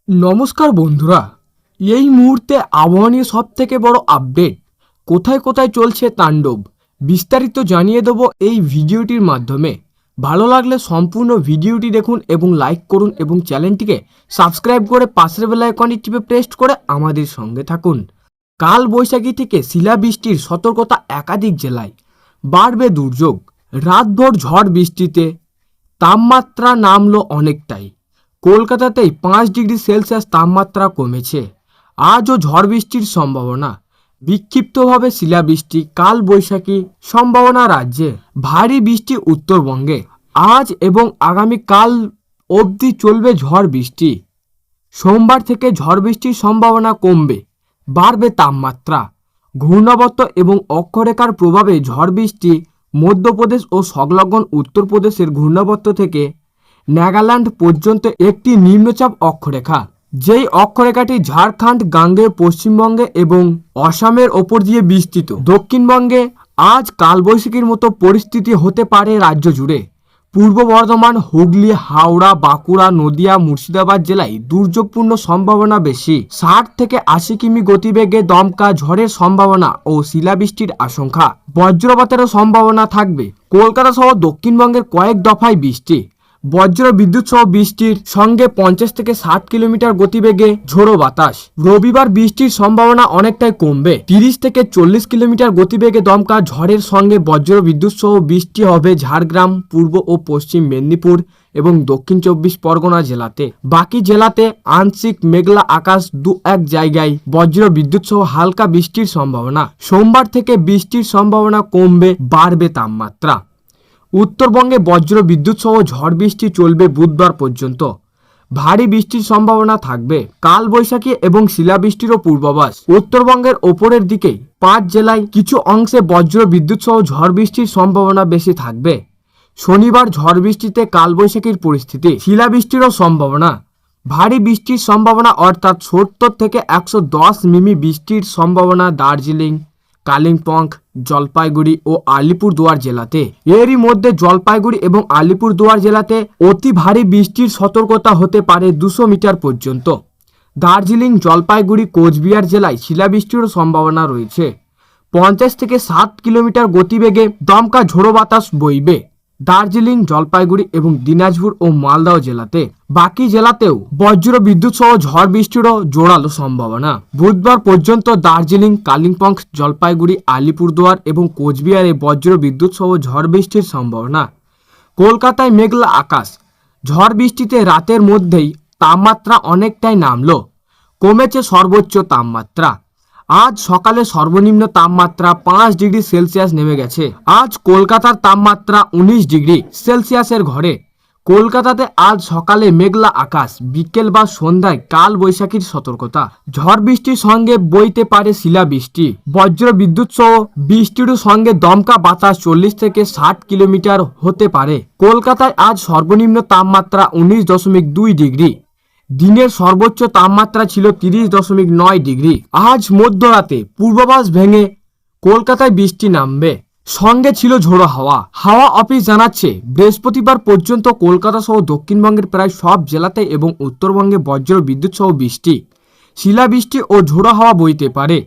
নমস্কার বন্ধুরা, এই মুহূর্তে আবহাওয়া নিয়ে সব থেকে বড় আপডেট, কোথায় কোথায় চলছে তাণ্ডব, বিস্তারিত জানিয়ে দেব এই ভিডিওটির মাধ্যমে। ভালো লাগলে সম্পূর্ণ ভিডিওটি দেখুন এবং লাইক করুন এবং চ্যানেলটিকে সাবস্ক্রাইব করে পাশের বেল আইকনটি টিপে প্রেস করে আমাদের সঙ্গে থাকুন। কাল বৈশাখী থেকে শিলাবৃষ্টির সতর্কতা একাধিক জেলায়, বাড়বে দুর্যোগ। রাতভর ঝড় বৃষ্টিতে তাপমাত্রা নামলো অনেকটাই। কলকাতাতেই 5 ডিগ্রি সেলসিয়াস তাপমাত্রা কমেছে। আজও ঝড় বৃষ্টির সম্ভাবনা, বিক্ষিপ্তভাবে শিলাবৃষ্টি, কাল বৈশাখী সম্ভাবনা রাজ্যে। ভারী বৃষ্টি উত্তরবঙ্গে। আজ এবং আগামীকাল অবধি চলবে ঝড় বৃষ্টি। সোমবার থেকে ঝড় বৃষ্টির সম্ভাবনা কমবে, বাড়বে তাপমাত্রা। ঘূর্ণাবর্ত এবং অক্ষরেখার প্রভাবে ঝড় বৃষ্টি মধ্যপ্রদেশ ও সংলগ্ন উত্তরপ্রদেশের ঘূর্ণাবর্ত থেকে নাগাল্যান্ড পর্যন্ত একটি নিম্নচাপ অক্ষরেখা, যেই অক্ষরেখাটি ঝাড়খণ্ড, গাঙ্গেয় পশ্চিমবঙ্গে এবং অসমের ওপর দিয়ে বিস্তৃত। দক্ষিণবঙ্গে আজ কালবৈশাখীর মতো পরিস্থিতি হতে পারে রাজ্য জুড়ে। পূর্ব বর্ধমান, হুগলি, হাওড়া, বাঁকুড়া, নদিয়া, মুর্শিদাবাদ জেলায় দুর্যোগপূর্ণ সম্ভাবনা বেশি। 60 থেকে 80 কিমি গতিবেগে দমকা ঝড়ের সম্ভাবনা ও শিলাবৃষ্টির আশঙ্কা। বজ্রপাতেরও সম্ভাবনা থাকবে। কলকাতা সহ দক্ষিণবঙ্গের কয়েক দফায় বৃষ্টি, বজ্র বিদ্যুৎ সহ বৃষ্টির সঙ্গে 50 থেকে 60 কিলোমিটার গতিবেগে ঝোড়ো বাতাস। রবিবার বৃষ্টির সম্ভাবনা অনেকটাই কমবে। 30 থেকে 40 কিলোমিটার গতিবেগে দমকা ঝড়ের সঙ্গে বজ্র বিদ্যুৎ সহ বৃষ্টি হবে ঝাড়গ্রাম, পূর্ব ও পশ্চিম মেদিনীপুর এবং দক্ষিণ 24 পরগনা জেলাতে। বাকি জেলাতে আংশিক মেঘলা আকাশ, 2-1 জায়গায় বজ্র বিদ্যুৎ সহ হালকা বৃষ্টির সম্ভাবনা। সোমবার থেকে বৃষ্টির সম্ভাবনা কমবে, বাড়বে তাপমাত্রা। উত্তরবঙ্গে বজ্র বিদ্যুৎ সহ ঝড় বৃষ্টি চলবে বুধবার পর্যন্ত। ভারী বৃষ্টির সম্ভাবনা থাকবে। কাল বৈশাখী এবং শিলাবৃষ্টিরও পূর্বাভাস। উত্তরবঙ্গের ওপরের দিকে 5 জেলায় কিছু অংশে বজ্র বিদ্যুৎ সহ ঝড় বৃষ্টির সম্ভাবনা বেশি থাকবে। শনিবার ঝড় বৃষ্টিতে কালবৈশাখীর পরিস্থিতি, শিলাবৃষ্টিরও সম্ভাবনা। ভারী বৃষ্টির সম্ভাবনা অর্থাৎ 70 থেকে 110 মিমি বৃষ্টির সম্ভাবনা দার্জিলিং, কালিম্পং, জলপাইগুড়ি ও আলিপুরদুয়ার জেলাতে। এরই মধ্যে জলপাইগুড়ি এবং আলিপুরদুয়ার জেলাতে অতি ভারী বৃষ্টির সতর্কতা হতে পারে 200 মিটার পর্যন্ত। দার্জিলিং, জলপাইগুড়ি, কোচবিহার জেলায় শিলাবৃষ্টিরও সম্ভাবনা রয়েছে। 50 থেকে 60 কিলোমিটার গতিবেগে দমকা ঝোড়ো বাতাস বইবে দার্জিলিং, জলপাইগুড়ি এবং দিনাজপুর ও মালদহ জেলাতে। বাকি জেলাতেও বজ্র বিদ্যুৎ সহ ঝড় বৃষ্টিরও জোরালো সম্ভাবনা। বুধবার পর্যন্ত দার্জিলিং, কালিম্পং, জলপাইগুড়ি, আলিপুরদুয়ার এবং কোচবিহারে বজ্র বিদ্যুৎ সহ ঝড় বৃষ্টির সম্ভাবনা। কলকাতায় মেঘলা আকাশ। ঝড় বৃষ্টিতে রাতের মধ্যেই তাপমাত্রা অনেকটাই নামলো, কমেছে সর্বোচ্চ তাপমাত্রা। আজ সকালে সর্বনিম্ন তাপমাত্রা 5 ডিগ্রি সেলসিয়াস নেমে গেছে। আজ কলকাতার তাপমাত্রা 19 ডিগ্রি সেলসিয়াসের ঘরে। কলকাতাতে আজ সকালে মেঘলা আকাশ, বিকেল বা সন্ধ্যায় কাল বৈশাখীর সতর্কতা। ঝড় বৃষ্টির সঙ্গে বইতে পারে শিলাবৃষ্টি, বজ্র বিদ্যুৎ সহ বৃষ্টির সঙ্গে দমকা বাতাস 40 থেকে 60 কিলোমিটার হতে পারে। কলকাতায় আজ সর্বনিম্ন তাপমাত্রা 19.2 ডিগ্রি। দিনের সর্বোচ্চ তাপমাত্রা ছিল 30.9 ডিগ্রি। আজ মধ্যরাতে পূর্বাভাস ভেঙে কলকাতায় বৃষ্টি নামবে, সঙ্গে ছিল ঝোড়ো হাওয়া। হাওয়া অফিস জানাচ্ছে বৃহস্পতিবার পর্যন্ত কলকাতা সহ দক্ষিণবঙ্গের প্রায় সব জেলাতে এবং উত্তরবঙ্গে বজ্র বিদ্যুৎ সহ বৃষ্টি, শিলাবৃষ্টি ও ঝোড়ো হাওয়া বইতে পারে।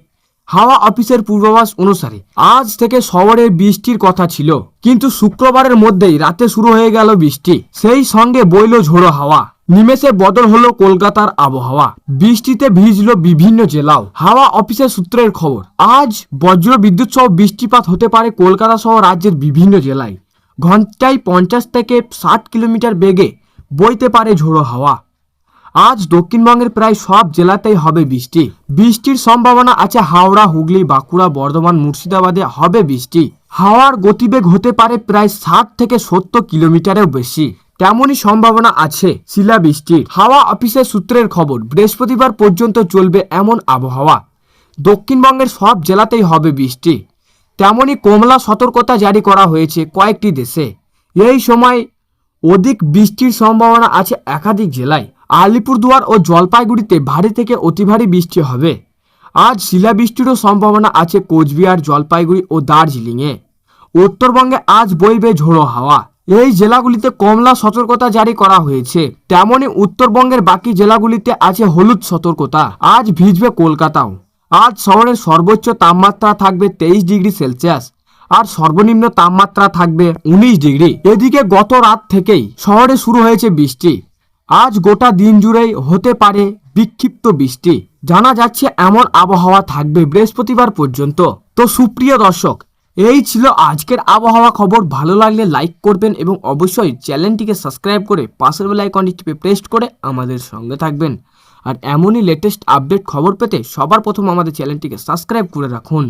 হাওয়া অফিসের পূর্বাভাস অনুসারে আজ থেকে শহরে বৃষ্টির কথা ছিল, কিন্তু শুক্রবারের মধ্যেই রাতে শুরু হয়ে গেল বৃষ্টি, সেই সঙ্গে বইল ঝোড়ো হাওয়া। নিমেষে বদল হলো কলকাতার আবহাওয়া। বৃষ্টিতে ভিজলো বিভিন্ন জেলাও। হাওয়া অফিসের সূত্রের খবর, আজ বজ্র বিদ্যুৎ সহ বৃষ্টিপাত হতে পারে কলকাতা সহ রাজ্যের বিভিন্ন জেলায়। ঘন্টায় 50 থেকে 60 কিলোমিটার বেগে বইতে পারে ঝোড়ো হাওয়া। আজ দক্ষিণবঙ্গের প্রায় সব জেলাতেই হবে বৃষ্টি। বৃষ্টির সম্ভাবনা আছে হাওড়া, হুগলি, বাঁকুড়া, বর্ধমান, মুর্শিদাবাদে হবে বৃষ্টি। হাওয়ার গতিবেগ হতে পারে প্রায় 60 থেকে 70 কিলোমিটারের বেশি। তেমনই সম্ভাবনা আছে শিলাবৃষ্টির। হাওয়া অফিসের সূত্রের খবর, বৃহস্পতিবার পর্যন্ত চলবে এমন আবহাওয়া। দক্ষিণবঙ্গের সব জেলাতেই হবে বৃষ্টি। তেমনই কমলা সতর্কতা জারি করা হয়েছে কয়েকটি দেশে। এই সময় অধিক বৃষ্টির সম্ভাবনা আছে একাধিক জেলায়। আলিপুরদুয়ার ও জলপাইগুড়িতে ভারী থেকে অতি ভারী বৃষ্টি হবে। আজ শিলাবৃষ্টিরও সম্ভাবনা আছে কোচবিহার, জলপাইগুড়ি ও দার্জিলিংয়ে। উত্তরবঙ্গে আজ বইবে ঝোড়ো হাওয়া। এই জেলাগুলিতে কমলা সতর্কতা জারি করা হয়েছে। তেমনি উত্তরবঙ্গের বাকি জেলাগুলিতে আছে হলুদ সতর্কতা। আজ ভিজবে কলকাতাও। আজ শহরের সর্বোচ্চ তাপমাত্রা থাকবে 23 ডিগ্রি সেলসিয়াস আর সর্বনিম্ন তাপমাত্রা থাকবে 19 ডিগ্রি। এদিকে গত রাত থেকেই শহরে শুরু হয়েছে বৃষ্টি। আজ গোটা দিন জুড়েই হতে পারে বিক্ষিপ্ত বৃষ্টি। জানা যাচ্ছে এমন আবহাওয়া থাকবে বৃহস্পতিবার পর্যন্ত। তো সুপ্রিয় দর্শক, এই ছিল আজকের আবহাওয়া খবর। ভালো লাগলে লাইক করবেন এবং অবশ্যই চ্যানেলটিকে সাবস্ক্রাইব করে পাশের বেল আইকনটি টিপে প্রেস করে আমাদের সঙ্গে থাকবেন। আর এমনই লেটেস্ট আপডেট খবর পেতে সবার প্রথম আমাদের চ্যানেলটিকে সাবস্ক্রাইব করে রাখুন।